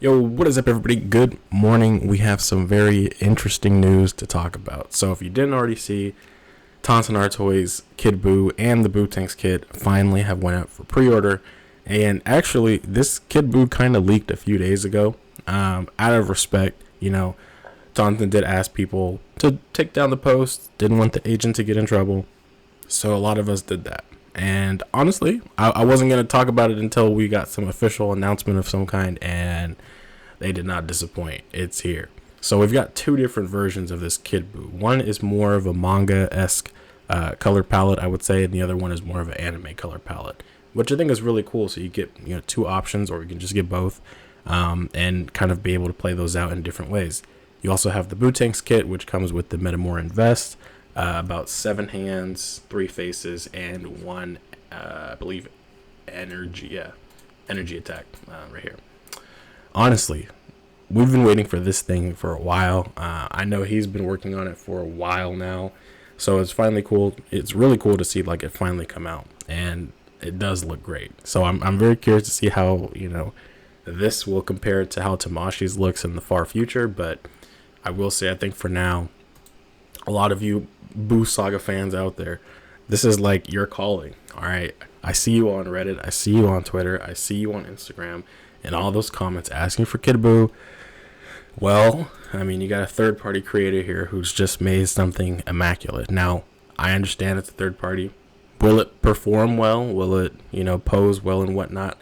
Yo, what is up, everybody? Good morning. We have some very interesting news to talk about. So, if you didn't already see, TONSENARTYOYS, Kid BUU, and the BUU Tanks kit finally have went out for pre-order. And actually, this Kid BUU kind of leaked a few days ago. Out of respect, Tonsen did ask people to take down the post. Didn't want the agent to get in trouble. So a lot of us did that. And honestly, I wasn't going to talk about it until we got some official announcement of some kind, and they did not disappoint. It's here. So we've got two different versions of this Kid BUU. One is more of a manga-esque color palette, I would say, and the other one is more of an anime color palette, which I think is really cool. So you get two options, or you can just get both, and kind of be able to play those out in different ways. You also have the BUU Tanks kit, which comes with the Metamoran vest, about 7 hands, 3 faces, and 1, I believe, energy attack right here. Honestly, we've been waiting for this thing for a while. I know he's been working on it for a while now, so it's finally cool. It's really cool to see it finally come out, and it does look great. So I'm very curious to see how this will compare to how Tamashi's looks in the far future. But I will say, I think for now, a lot of you BUU Saga fans out there, this is your calling. All right, I see you on Reddit, I see you on Twitter, I see you on Instagram, and all those comments asking for Kid BUU. Well, I mean, you got a third-party creator here who's just made something immaculate. Now, I understand it's a third party. Will it perform well? Will it, pose well and whatnot?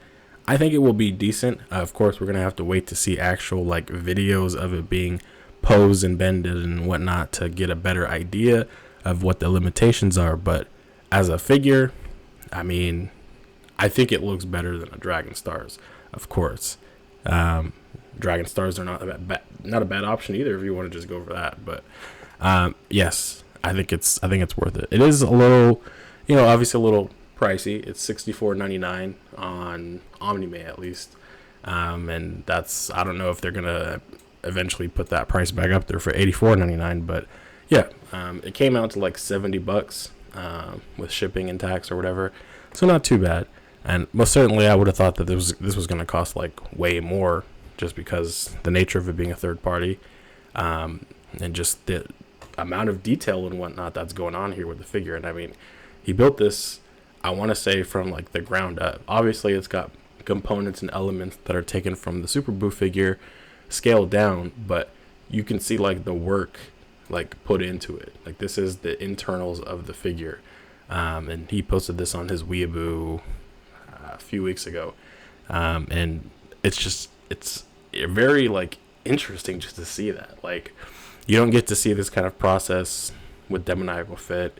I think it will be decent. Of course, we're gonna have to wait to see actual videos of it being posed and bended and whatnot to get a better idea of what the limitations are. But as a figure, I mean, I think it looks better than a Dragon Stars, of course. Dragon Stars are not a bad option either if you want to just go for that. But yes, I think it's worth it. It is a little, obviously a little pricey. It's $64.99 on Omnime at least, and that's, I don't know if they're gonna eventually put that price back up there for $84.99. But yeah, it came out to $70 with shipping and tax or whatever, so not too bad. And most certainly, I would have thought that this was going to cost way more, just because the nature of it being a third party, and just the amount of detail and whatnot that's going on here with the figure. And I mean, he built this, I want to say, from the ground up. Obviously, it's got components and elements that are taken from the Super BUU figure, scaled down, but you can see the work put into it. This is the internals of the figure, and he posted this on his Weeaboo a few weeks ago, and it's very interesting just to see that. You don't get to see this kind of process with Demoniacal Fit.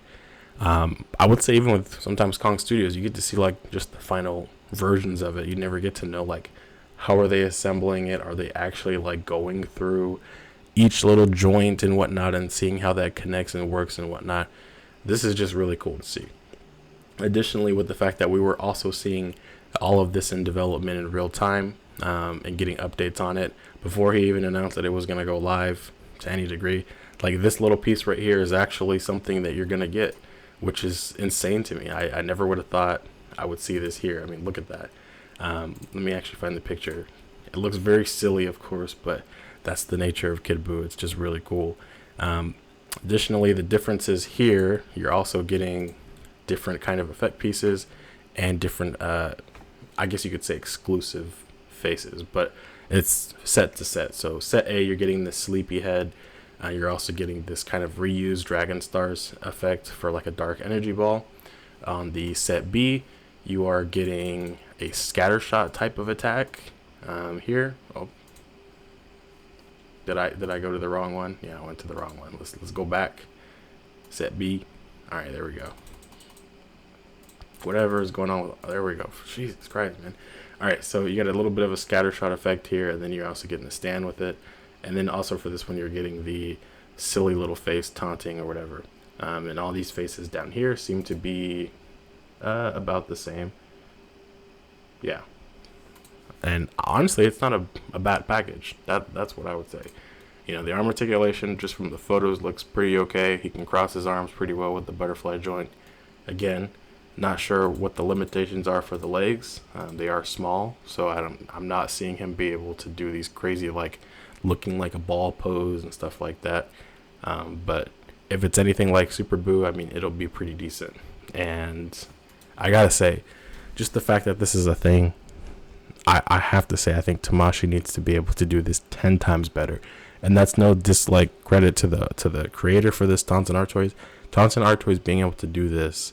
I would say even with sometimes Kong Studios, you get to see just the final versions of it. You never get to know how are they assembling it. Are they actually going through each little joint and whatnot and seeing how that connects and works and whatnot. This is just really cool to see. Additionally, with the fact that we were also seeing all of this in development in real time, and getting updates on it before he even announced that it was going to go live to any degree. This little piece right here is actually something that you're going to get, which is insane to me. I never would have thought I would see this here. I mean, look at that. Let me actually find the picture. It looks very silly, of course, but that's the nature of Kid BUU. It's just really cool. Additionally, the differences here, you're also getting different kind of effect pieces and different, I guess you could say, exclusive faces, but it's set to set. So set A, you're getting the sleepy head. You're also getting this kind of reused Dragon Stars effect for a dark energy ball. On the set B, you are getting a scatter shot type of attack. Here, oh, did I go to the wrong one? Yeah, I went to the wrong one. Let's go back. Set B. All right, there we go. Whatever is going on there we go. Jesus Christ, man. All right, so you got a little bit of a scatter shot effect here, and then you're also getting a stand with it. And then also for this one, you're getting the silly little face taunting or whatever. And all these faces down here seem to be about the same. Yeah. And honestly, it's not a bad package. That's what I would say. The arm articulation, just from the photos, looks pretty okay. He can cross his arms pretty well with the butterfly joint. Again, Not sure what the limitations are for the legs. They are small, so I'm not seeing him be able to do these crazy, like, looking like a ball pose and stuff like that. But if it's anything like Super BUU, I mean, it'll be pretty decent. And I gotta say, just the fact that this is a thing, I have to say, I think Tamashii needs to be able to do this 10 times better. And that's no dislike credit to the creator for this, TONSENARTYOYS. TONSENARTTOYS being able to do this,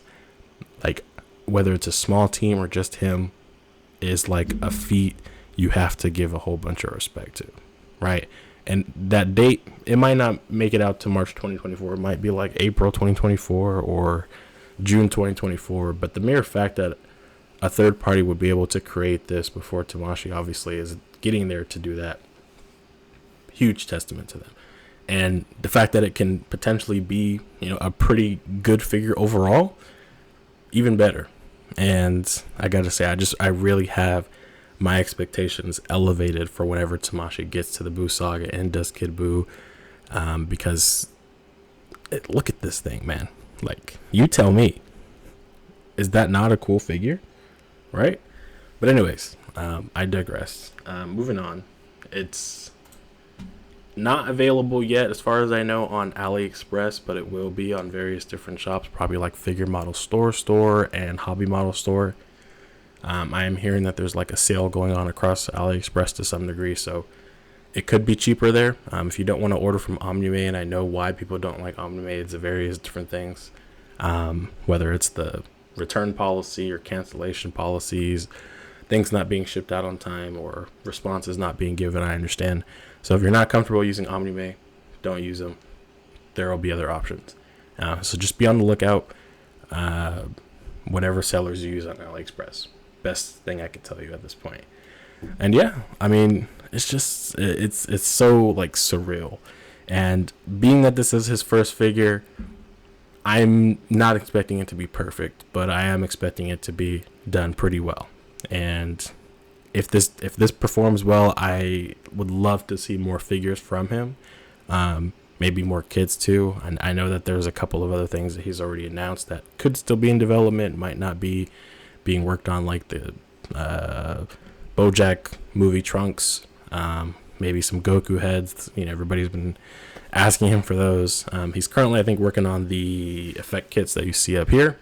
like, whether it's a small team or just him, is like a feat you have to give a whole bunch of respect to, right? And that date, it might not make it out to March 2024. It might be like April 2024 or June 2024. But the mere fact that a third party would be able to create this before Tamashii obviously is getting there to do that. Huge testament to them. And the fact that it can potentially be, a pretty good figure overall, even better. And I gotta say, I really have my expectations elevated for whenever Tamashii gets to the BUU saga and does Kid BUU, because look at this thing, man. Like, you tell me, is that not a cool figure, right? But anyways, I digress. Moving on, it's not available yet, as far as I know, on AliExpress, but it will be on various different shops, probably like Figure Model Store and Hobby Model Store. I am hearing that there's like a sale going on across AliExpress to some degree, so it could be cheaper there. If you don't want to order from Omni-May, and I know why people don't like Omni-May, it's various different things, whether it's the return policy or cancellation policies, things not being shipped out on time, or responses not being given. I understand. So if you're not comfortable using Omni-May, don't use them. There will be other options. So just be on the lookout. Whatever sellers you use on AliExpress. Best thing I can tell you at this point. And yeah, I mean, it's just, it's so like surreal. And being that this is his first figure, I'm not expecting it to be perfect, but I am expecting it to be done pretty well. And if this performs well, I would love to see more figures from him. Maybe more kits too. And I know that there's a couple of other things that he's already announced that could still be in development, might not be being worked on, like the BoJack movie trunks, maybe some Goku heads. Everybody's been asking him for those. He's currently, I think, working on the effect kits that you see up here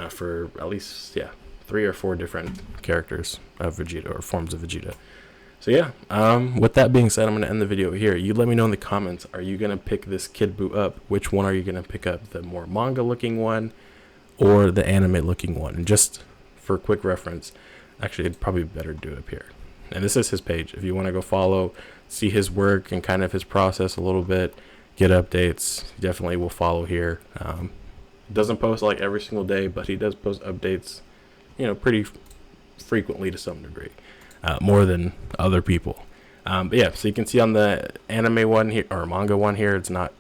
for at least 3 or 4 different characters of Vegeta, or forms of Vegeta. So yeah, with that being said, I'm going to end the video here. You let me know in the comments, are you going to pick this Kid BUU up? Which one are you going to pick up? The more manga looking one or the anime looking one? And just for quick reference, actually it'd probably be better to do it up here. And this is his page. If you want to go follow, see his work and kind of his process a little bit, get updates, definitely will follow here. Doesn't post like every single day, but he does post updates, pretty frequently to some degree. More than other people. But yeah, so you can see on the anime one here, or manga one here, it's not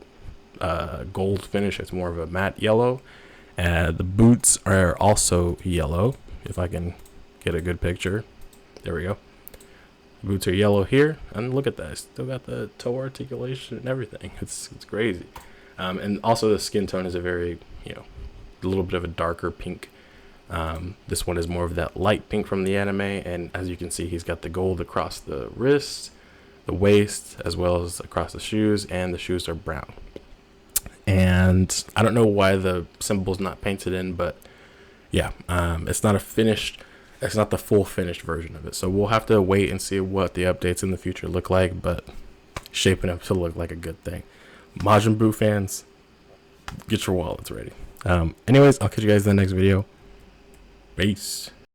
gold finish, it's more of a matte yellow. The boots are also yellow, if I can get a good picture. There we go. Boots are yellow here, and look at that, still got the toe articulation and everything. It's crazy. And also the skin tone is a very, a little bit of a darker pink. This one is more of that light pink from the anime, and as you can see, he's got the gold across the wrist, the waist, as well as across the shoes, and the shoes are brown. And I don't know why the symbol's not painted in, but yeah, it's not the full finished version of it, so we'll have to wait and see what the updates in the future look like, but shaping up to look like a good thing. Majin Buu fans, get your wallets ready. Anyways, I'll catch you guys in the next video. Peace.